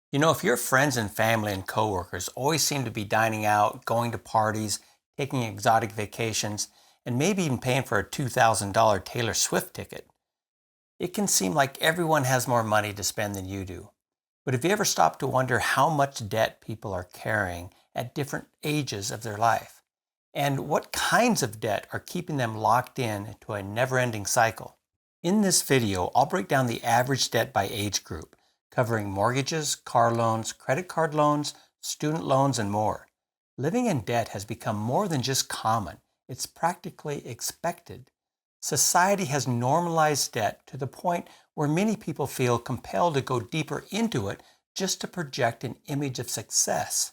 You know, if your friends and family and coworkers always seem to be dining out, going to parties, taking exotic vacations, and maybe even paying for a $2,000 Taylor Swift ticket, it can seem like everyone has more money to spend than you do. But have you ever stopped to wonder how much debt people are carrying at different ages of their life? And what kinds of debt are keeping them locked in to a never-ending cycle? In this video, I'll break down the average debt by age group, covering mortgages, car loans, credit card loans, student loans, and more. Living in debt has become more than just common, it's practically expected. Society has normalized debt to the point where many people feel compelled to go deeper into it just to project an image of success.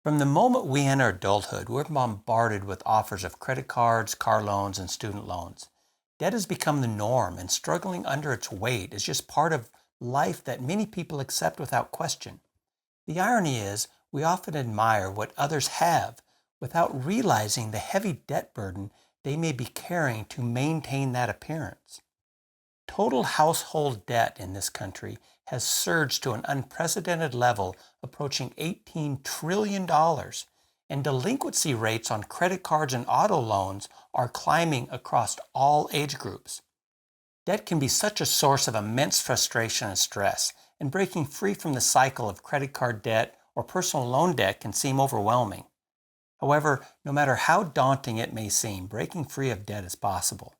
From the moment we enter adulthood, we're bombarded with offers of credit cards, car loans, and student loans. Debt has become the norm, and struggling under its weight is just part of life that many people accept without question. The irony is, we often admire what others have without realizing the heavy debt burden they may be carrying to maintain that appearance. Total household debt in this country has surged to an unprecedented level, approaching $18 trillion, and delinquency rates on credit cards and auto loans are climbing across all age groups. Debt can be such a source of immense frustration and stress, and breaking free from the cycle of credit card debt or personal loan debt can seem overwhelming. However, no matter how daunting it may seem, breaking free of debt is possible.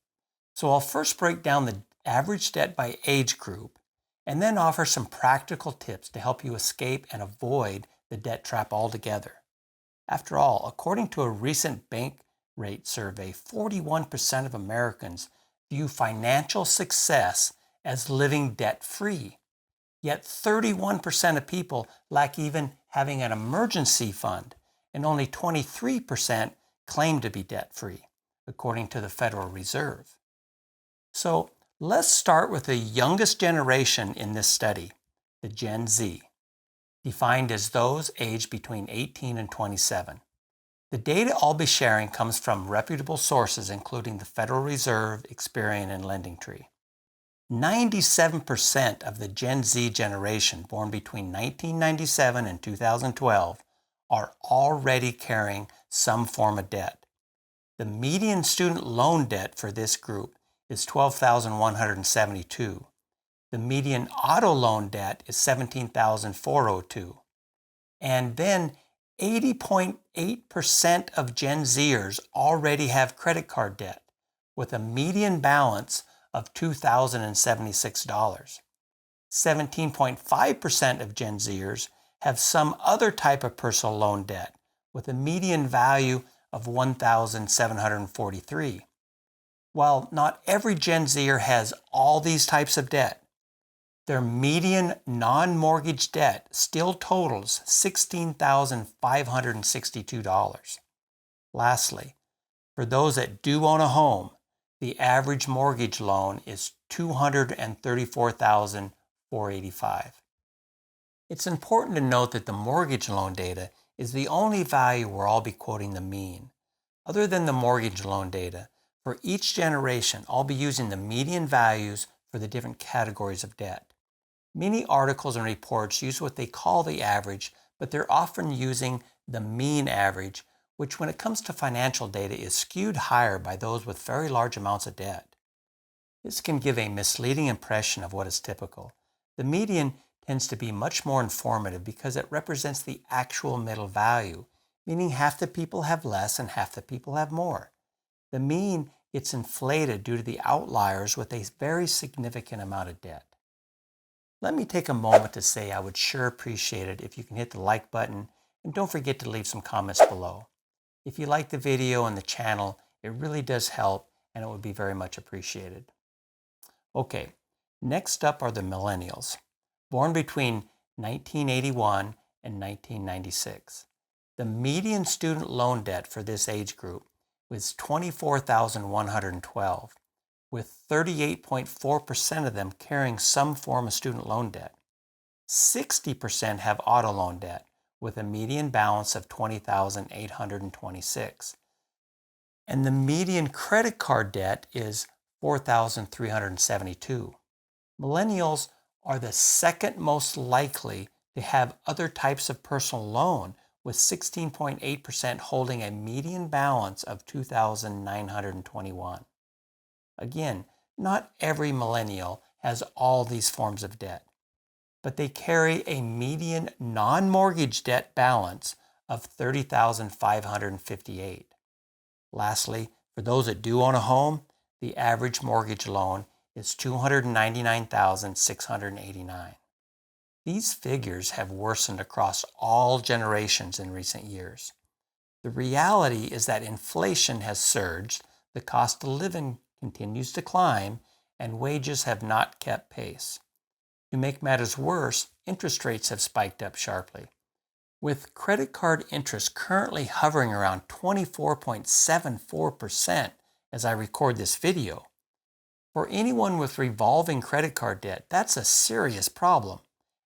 So I'll first break down the average debt by age group, and then offer some practical tips to help you escape and avoid the debt trap altogether. After all, according to a recent bank rate survey, 41% of Americans view financial success as living debt-free. Yet 31% of people lack even having an emergency fund, and only 23% claim to be debt-free, according to the Federal Reserve. So let's start with the youngest generation in this study, the Gen Z, defined as those aged between 18 and 27. The data I'll be sharing comes from reputable sources including the Federal Reserve, Experian, and LendingTree. 97% of the Gen Z generation born between 1997 and 2012 are already carrying some form of debt. The median student loan debt for this group is $12,172. The median auto loan debt is $17,402. And then 80.8% of Gen Zers already have credit card debt, with a median balance of $2,076. 17.5% of Gen Zers have some other type of personal loan debt, with a median value of $1,743. While not every Gen Zer has all these types of debt, their median non-mortgage debt still totals $16,562. Lastly, for those that do own a home, the average mortgage loan is $234,485. It's important to note that the mortgage loan data is the only value where I'll be quoting the mean. Other than the mortgage loan data, for each generation, I'll be using the median values for the different categories of debt. Many articles and reports use what they call the average, but they're often using the mean average, which when it comes to financial data is skewed higher by those with very large amounts of debt. This can give a misleading impression of what is typical. The median tends to be much more informative because it represents the actual middle value, meaning half the people have less and half the people have more. The mean gets inflated due to the outliers with a very significant amount of debt. Let me take a moment to say I would sure appreciate it if you can hit the like button, and don't forget to leave some comments below. If you like the video and the channel, it really does help, and it would be very much appreciated. Okay, next up are the millennials, born between 1981 and 1996. The median student loan debt for this age group was $24,112, with 38.4% of them carrying some form of student loan debt. 60% have auto loan debt, with a median balance of $20,826. And the median credit card debt is $4,372. Millennials are the second most likely They have other types of personal loan, with 16.8% holding a median balance of $2,921. Again, not every millennial has all these forms of debt, but they carry a median non-mortgage debt balance of $30,558. Lastly, for those that do own a home, the average mortgage loan is $299,689. These figures have worsened across all generations in recent years. The reality is that inflation has surged, the cost of living continues to climb, and wages have not kept pace. To make matters worse, interest rates have spiked up sharply. With credit card interest currently hovering around 24.74% as I record this video. For anyone with revolving credit card debt, that's a serious problem.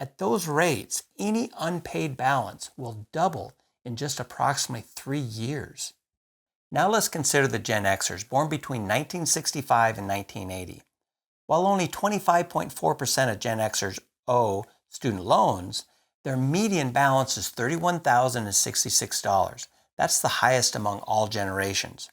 At those rates, any unpaid balance will double in just approximately 3 years. Now let's consider the Gen Xers born between 1965 and 1980. While only 25.4% of Gen Xers owe student loans, their median balance is $31,066. That's the highest among all generations.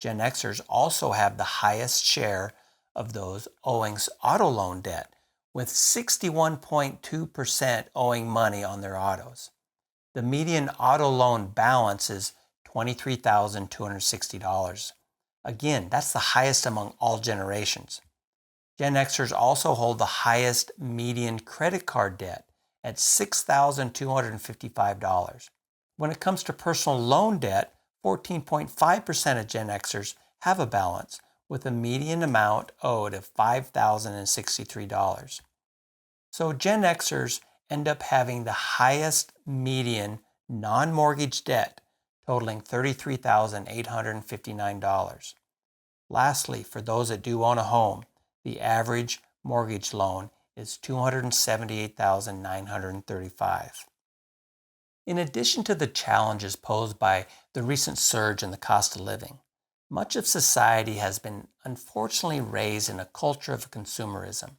Gen Xers also have the highest share of those owing auto loan debt, with 61.2% owing money on their autos. The median auto loan balance is $23,260. Again, that's the highest among all generations. Gen Xers also hold the highest median credit card debt at $6,255. When it comes to personal loan debt, 14.5% of Gen Xers have a balance, with a median amount owed of $5,063. So Gen Xers end up having the highest median non-mortgage debt, totaling $33,859. Lastly, for those that do own a home, the average mortgage loan is $278,935. In addition to the challenges posed by the recent surge in the cost of living, much of society has been unfortunately raised in a culture of consumerism.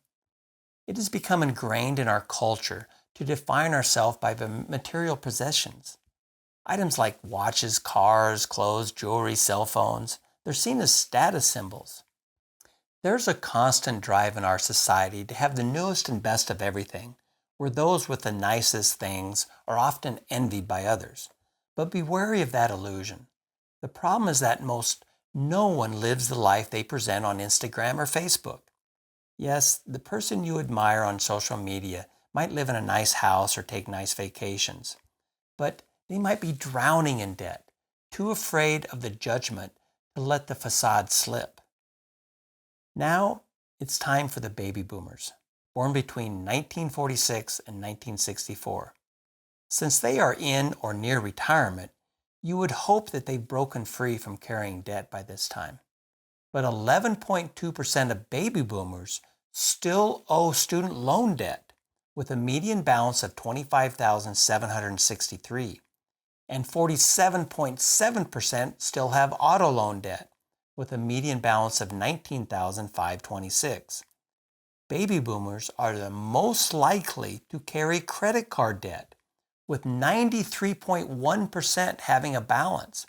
It has become ingrained in our culture to define ourselves by the material possessions. Items like watches, cars, clothes, jewelry, cell phones, they're seen as status symbols. There's a constant drive in our society to have the newest and best of everything, where those with the nicest things are often envied by others. But be wary of that illusion. The problem is that no one lives the life they present on Instagram or Facebook. Yes, the person you admire on social media might live in a nice house or take nice vacations, but they might be drowning in debt, too afraid of the judgment to let the facade slip. Now it's time for the baby boomers, born between 1946 and 1964. Since they are in or near retirement, you would hope that they've broken free from carrying debt by this time. But 11.2% of baby boomers still owe student loan debt, with a median balance of $25,763, and 47.7% still have auto loan debt, with a median balance of $19,526. Baby boomers are the most likely to carry credit card debt, with 93.1% having a balance.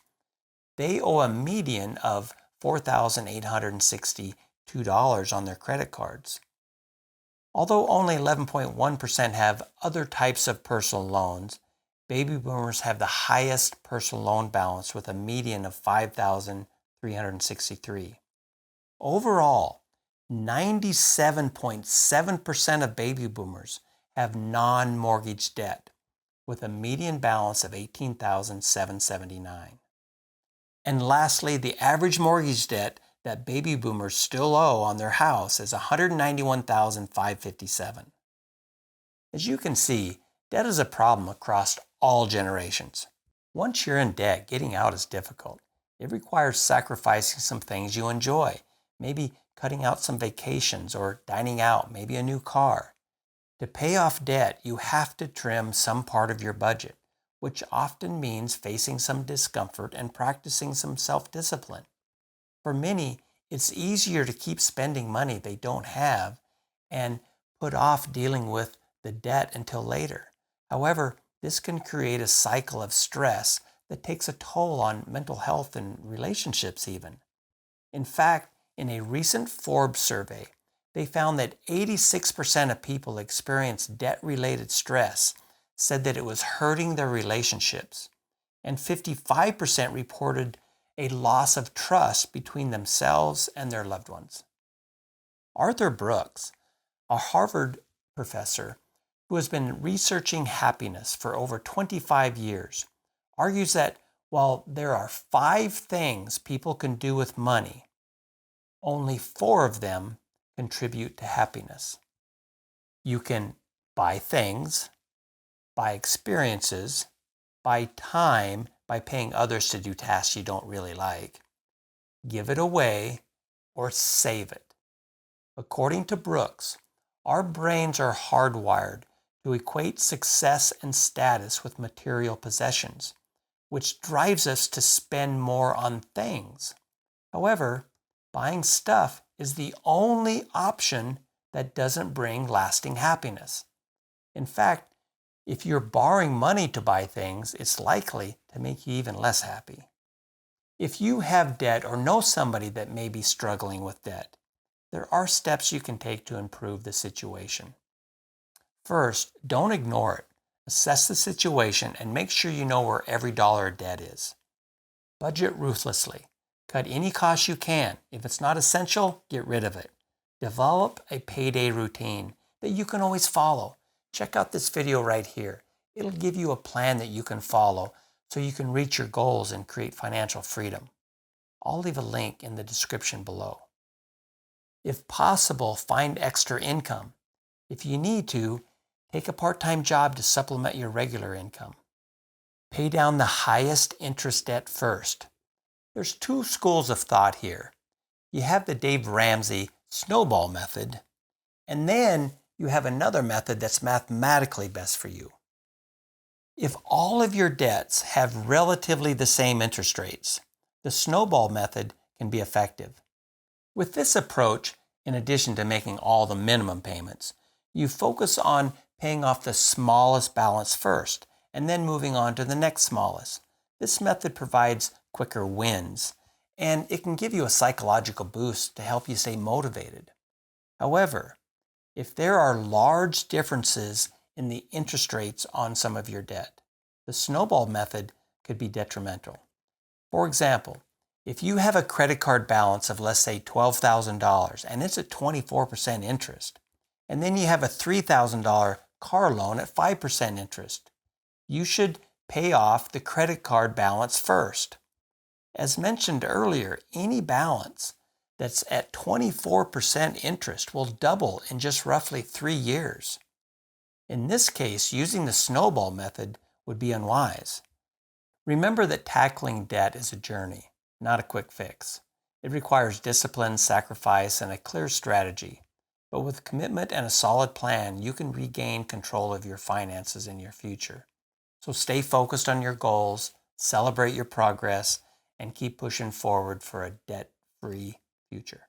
They owe a median of $4,862 on their credit cards. Although only 11.1% have other types of personal loans, baby boomers have the highest personal loan balance with a median of $5,363. Overall, 97.7% of baby boomers have non-mortgage debt, with a median balance of $18,779. And lastly, the average mortgage debt that baby boomers still owe on their house is $191,557. As you can see, debt is a problem across all generations. Once you're in debt, getting out is difficult. It requires sacrificing some things you enjoy, maybe cutting out some vacations or dining out, maybe a new car. To pay off debt, you have to trim some part of your budget, which often means facing some discomfort and practicing some self-discipline. For many, it's easier to keep spending money they don't have and put off dealing with the debt until later. However, this can create a cycle of stress that takes a toll on mental health and relationships even. In fact, in a recent Forbes survey, they found that 86% of people experienced debt-related stress said that it was hurting their relationships, and 55% reported a loss of trust between themselves and their loved ones. Arthur Brooks, a Harvard professor who has been researching happiness for over 25 years, argues that while there are 5 things people can do with money, only 4 of them contribute to happiness. You can buy things, buy experiences, buy time by paying others to do tasks you don't really like, give it away, or save it. According to Brooks, our brains are hardwired to equate success and status with material possessions, which drives us to spend more on things. However, buying stuff is the only option that doesn't bring lasting happiness. In fact, if you're borrowing money to buy things, it's likely to make you even less happy. If you have debt or know somebody that may be struggling with debt, there are steps you can take to improve the situation. First, don't ignore it. Assess the situation and make sure you know where every dollar of debt is. Budget ruthlessly. Cut any cost you can. If it's not essential, get rid of it. Develop a payday routine that you can always follow. Check out this video right here. It'll give you a plan that you can follow so you can reach your goals and create financial freedom. I'll leave a link in the description below. If possible, find extra income. If you need to, take a part-time job to supplement your regular income. Pay down the highest interest debt first. There's 2 schools of thought here. You have the Dave Ramsey snowball method, and then you have another method that's mathematically best for you. If all of your debts have relatively the same interest rates, the snowball method can be effective. With this approach, in addition to making all the minimum payments, you focus on paying off the smallest balance first, and then moving on to the next smallest. This method provides quicker wins, and it can give you a psychological boost to help you stay motivated. However, if there are large differences in the interest rates on some of your debt, the snowball method could be detrimental. For example, if you have a credit card balance of, let's say, $12,000 and it's at 24% interest, and then you have a $3,000 car loan at 5% interest, you should pay off the credit card balance first. As mentioned earlier, any balance that's at 24% interest will double in just roughly 3 years. In this case, using the snowball method would be unwise. Remember that tackling debt is a journey, not a quick fix. It requires discipline, sacrifice, and a clear strategy. But with commitment and a solid plan, you can regain control of your finances in your future. So stay focused on your goals, celebrate your progress, and keep pushing forward for a debt-free future.